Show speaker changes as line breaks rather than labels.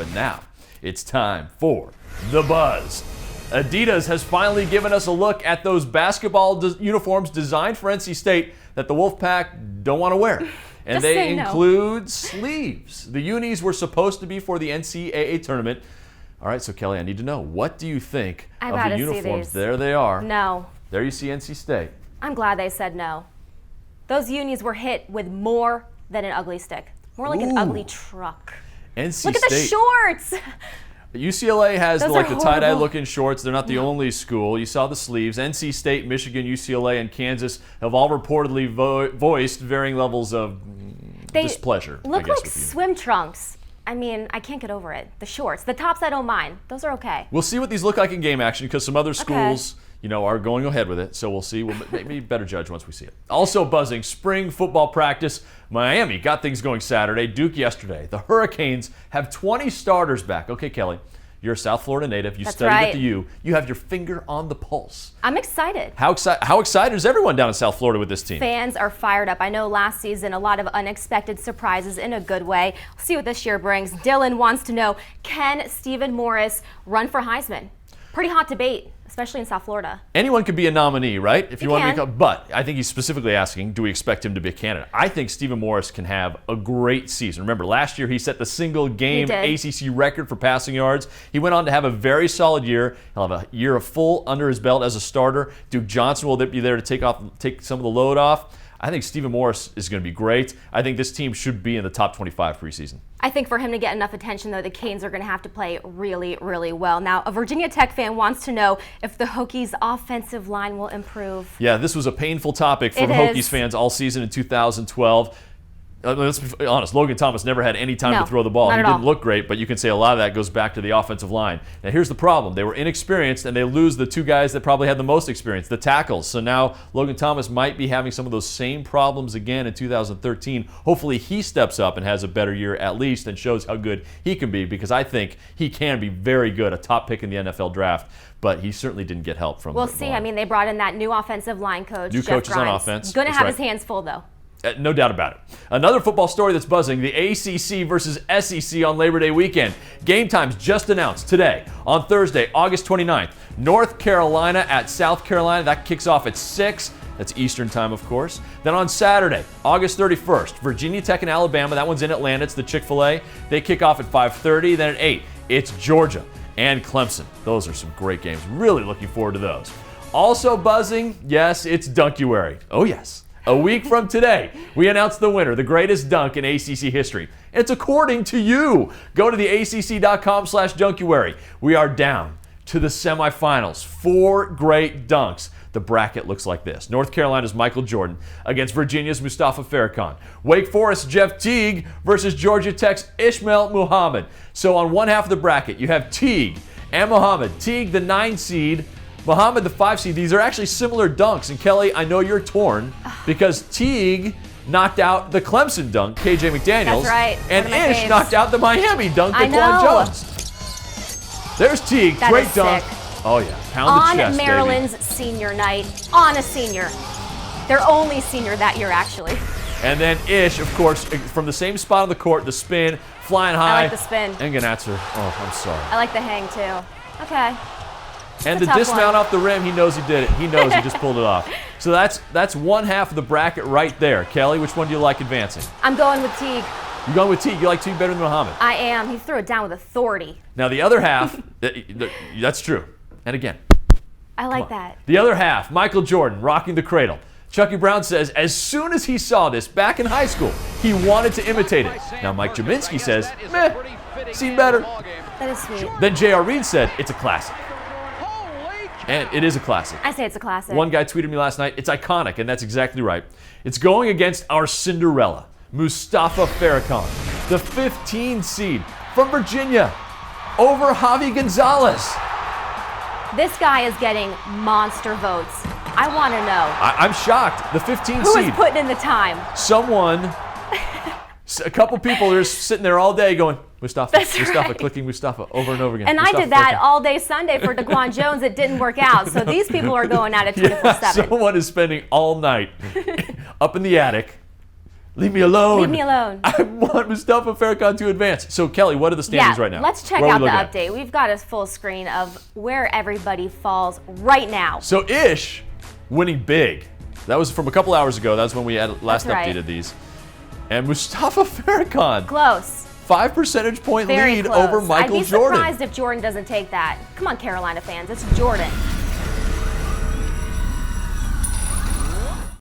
But now, it's time for The Buzz. Adidas has finally given us a look at those basketball uniforms designed for NC State that the Wolfpack don't want to wear. And
Just
they
no.
include sleeves. The unis were supposed to be for the NCAA tournament. All right, so Kelly, I need to know, what do you think
I've
of
had
the
to see
uniforms?
these.
There they are.
No.
There you see NC State.
I'm glad they said no. Those unis were hit with more than an ugly stick. More like an ugly truck.
NC
Look at the
State.
shorts.
UCLA has
Those
the
are
tie-dye
horrible.
looking shorts. They're not the only school. You saw the sleeves. NC State, Michigan, UCLA, and Kansas have all reportedly voiced varying levels of displeasure.
Look
I guess,
like
with you.
swim trunks. I mean, I can't get over it. The shorts, the tops I don't mind. Those are okay.
We'll see what these look like in game action because some other schools, are going ahead with it. So we'll see. We'll maybe better judge once we see it. Also buzzing, spring football practice. Miami got things going Saturday. Duke yesterday. The Hurricanes have 20 starters back. Okay, Kelly, you're a South Florida native. You
That's
studied
right.
at the U. You have your finger on the pulse.
I'm excited.
How excited is everyone down in South Florida with this team?
Fans are fired up. I know last season a lot of unexpected surprises in a good way. We'll see what this year brings. Dylan wants to know, can Stephen Morris run for Heisman? Pretty hot debate, especially in South Florida.
Anyone could be a nominee, right? If you want to
can.
become, but I think he's specifically asking, do we expect him to be a candidate? I think Stephen Morris can have a great season. Remember, last year he set the single game
He did.
ACC record for passing yards. He went on to have a very solid year. He'll have a year of full under his belt as a starter. Duke Johnson will be there to take some of the load off. I think Stephen Morris is going to be great. I think this team should be in the top 25 preseason.
I think for him to get enough attention, though, the Canes are going to have to play really, really well. Now, a Virginia Tech fan wants to know if the Hokies' offensive line will improve.
Yeah, this was a painful topic for
It
Hokies
is.
fans all season in 2012. Let's be honest, Logan Thomas never had any time
No,
to throw the ball.
not
He
at
didn't
all.
look great, but you can say a lot of that goes back to the offensive line. Now here's the problem. They were inexperienced and they lose the two guys that probably had the most experience, the tackles. So now Logan Thomas might be having some of those same problems again in 2013. Hopefully he steps up and has a better year at least and shows how good he can be, because I think he can be very good, a top pick in the NFL draft, but he certainly didn't get help from
We'll
the
see.
line.
I mean, they brought in that new offensive line coach,
New
Jeff
coaches on
Grimes.
offense.
Going to
That's
have
right.
his hands full, though.
No doubt about it. Another football story that's buzzing, the ACC versus SEC on Labor Day weekend. Game times just announced today. On Thursday, August 29th, North Carolina at South Carolina. That kicks off at 6. That's Eastern time, of course. Then on Saturday, August 31st, Virginia Tech and Alabama. That one's in Atlanta. It's the Chick-fil-A. They kick off at 5:30. Then at 8, it's Georgia and Clemson. Those are some great games. Really looking forward to those. Also buzzing, yes, it's Dunkuary. Oh, yes. A week from today, we announce the winner, the greatest dunk in ACC history. It's according to you. Go to the acc.com/Dunkuary. We are down to the semifinals. 4 great dunks. The bracket looks like this. North Carolina's Michael Jordan against Virginia's Mustafa Farrakhan. Wake Forest Jeff Teague versus Georgia Tech's Ishmael Muhammad. So on one half of the bracket, you have Teague and Muhammad. Teague, the 9 seed. Muhammad, the 5 seed. These are actually similar dunks. And Kelly, I know you're torn because Teague knocked out the Clemson dunk, KJ McDaniels.
That's right.
And
One of my
Ish
faves.
knocked out the Miami dunk,
I
Daquan
know.
Jones. There's Teague.
That
Great
is
dunk.
sick.
Oh, yeah. Pound the
On
chest,
Maryland's
baby.
senior night, on a senior. Their only senior that year, actually.
And then Ish, of course, from the same spot on the court, the spin, flying high.
I like the spin.
And Ganatzer. Oh, I'm sorry.
I like the hang, too. Okay.
And
a
the
tough
dismount
one.
off the rim, he knows he did it. He knows he just pulled it off. So that's one half of the bracket right there. Kelly, which one do you like advancing?
I'm going with Teague.
You're going with Teague. You like Teague better than Muhammad.
I am. He threw it down with authority.
Now the other half, that's true. And again,
I like that.
the other half, Michael Jordan rocking the cradle. Chucky Brown says as soon as he saw this back in high school, he wanted to imitate it. Now Mike Jaminski says, meh, seen better.
That is sweet.
Then J.R. Reed said, it's a classic. And it is a classic.
I say it's a classic.
One guy tweeted me last night, it's iconic, and that's exactly right. It's going against our Cinderella, Mustafa Farrakhan, the 15 seed from Virginia, over Javi Gonzalez.
This guy is getting monster votes. I want to know.
I'm shocked. The 15
Who
seed.
is putting in the time?
Someone, a couple people are sitting there all day going, Mustafa,
That's
Mustafa,
right.
clicking Mustafa over and over again.
And I
Mustafa
did that
Farrakhan.
all day Sunday for Daquan Jones. It didn't work out. So these people are going at it 24/7.
Someone is spending all night up in the attic Leave me alone.
Leave me alone.
I want Mustafa Farrakhan to advance. So, Kelly, what are the standings right now?
Let's check out the update. We've got a full screen of where everybody falls right now.
So, Ish winning big. That was from a couple hours ago. That's when we had last updated these. And Mustafa Farrakhan.
Close.
5 percentage point
Very
lead
close.
over Michael Jordan.
I'd be surprised if Jordan doesn't take that. Come on, Carolina fans. It's Jordan.